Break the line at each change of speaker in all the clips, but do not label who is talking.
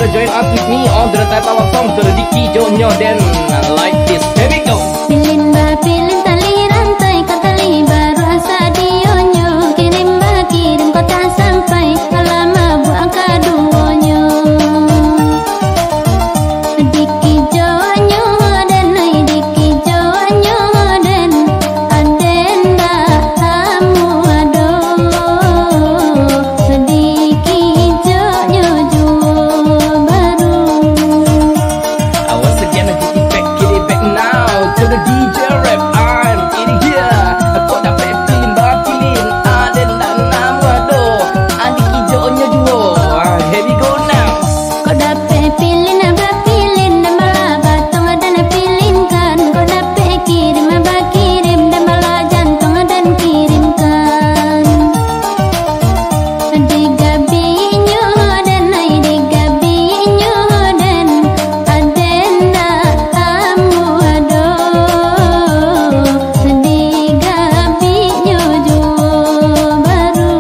to join us with me on the title of song to the Dikijoknyo. Then like this, here we go.
Pilin ba pilin tali rantai, katali baru asa dionyo. Kirim ba kirim kota sampai, lama buang kaduonyo. Dikijoknyo dan ai dikijoknyo dan adenda amu ado. Dikijoknyo juo baru.
Once again, get it back now to the DJ rap. I'm in here. Kau dapat pilih pilih. Ada nama do. Dikijoknyo juo. Here we go now.
Kau dapat pilih nama pilih, nama lah batong dan pilihkan. Kau dapat kirim nama kirim, nama lah jantung dan kirimkan. Digabinyo dan ai digabinyo dan adenda amu ado. Digabinyo juo baru.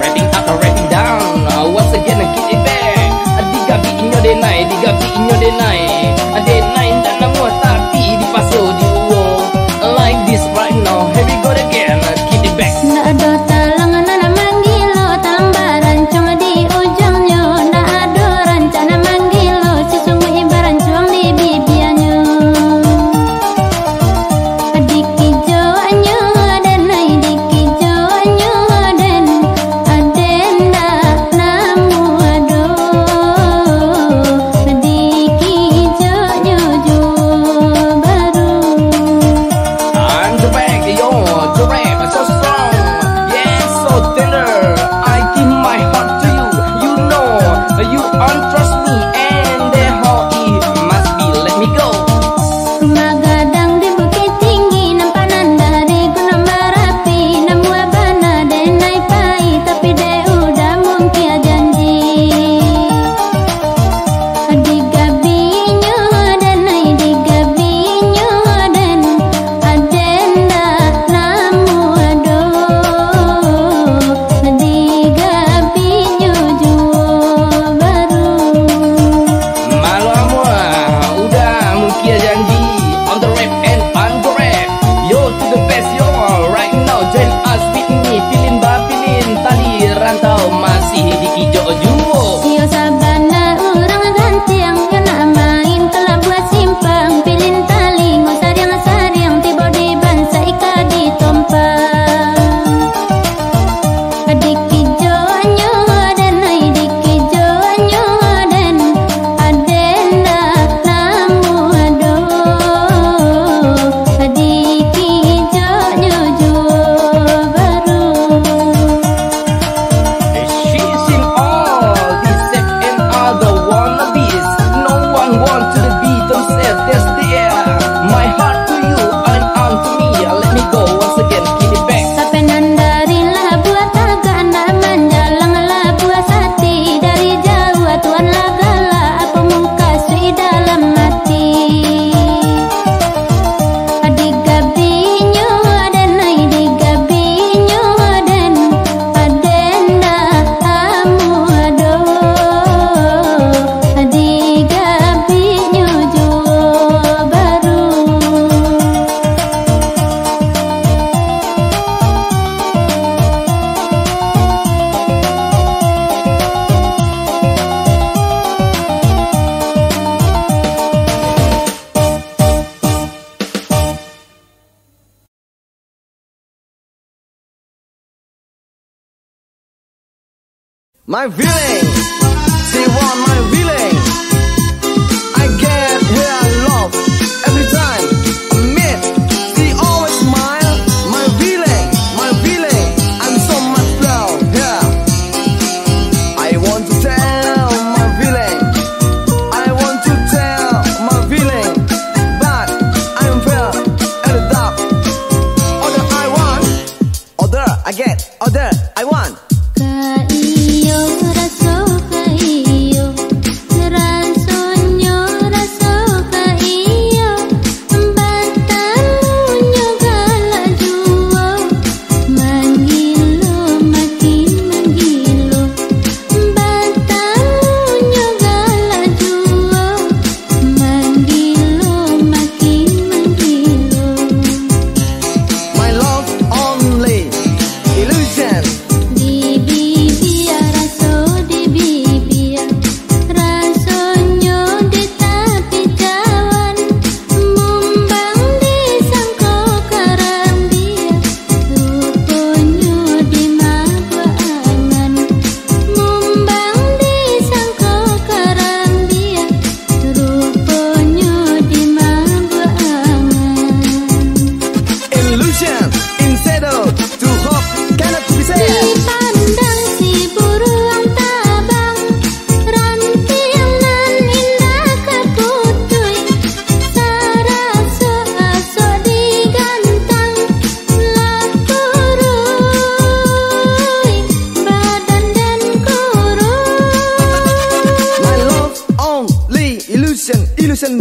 Rapping up or rapping down. Once again, get it back. Dikabinyo denai, dikabinyo denai. Denai dan nama tapi dipaso diuo. Like this right now. Here we go again. Get it back.
Ndak ada talangan na manggilo, tambaran cuma di ujungnya. Ndak ada rencana manggilo, si sungguh ibaran cuang di bibiannya. Dikijoknyo dan ai dikijoknyo dan adenda namu ado. Dikijoknyo juo baru.
I'm the back, yo, the rap is so strong, yeah, so tender. I give my heart to you, you know, you untrust me, and the how it must be. Let me go.
Rumah gadang di bukit tinggi, nampanan dari gunung berapi. Namu abana dan naik pai, tapi de udah mungkin janji. Digabinyo dan ai digabinyo dan adenda namu ado. Digabinyo juo baru.
Malu amua, udah mungkin janji. On the rap and on the rap, yo to the best, yo. Right now join us with me, pilin ba pilin tali rantau masih Dikijoknyo.
Iyo sabana urang gantiang, yo nak main kelab buat simpang. Pilin tali ngosariang-sariang, tiba di bansa ika di tompang. Dikijoknyo dan ai dikijoknyo dan adenda namu ado. Dikijoknyo juo baru.
She's in all this step and other wannabes. No one want to be themselves. That's the air. My heart to you and on to me. Let me go once again. Get it back.
Sapenan dari buat agak anak menjalang buat hati. Dari jauh tuan lagala, apa muka sui dalam hati. Digabinyo dan ai digabinyo dan adenda amu ado. Digabinyo juo baru.
My feeling, she want my feeling. I get her love every time I meet. She always smile. My feeling, I'm so much love. Yeah, I want to tell my feeling. I want to tell my feeling, but I'm fair at the top. Order I want, order I get, order I want.
Kaiyo raso kaiyo,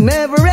never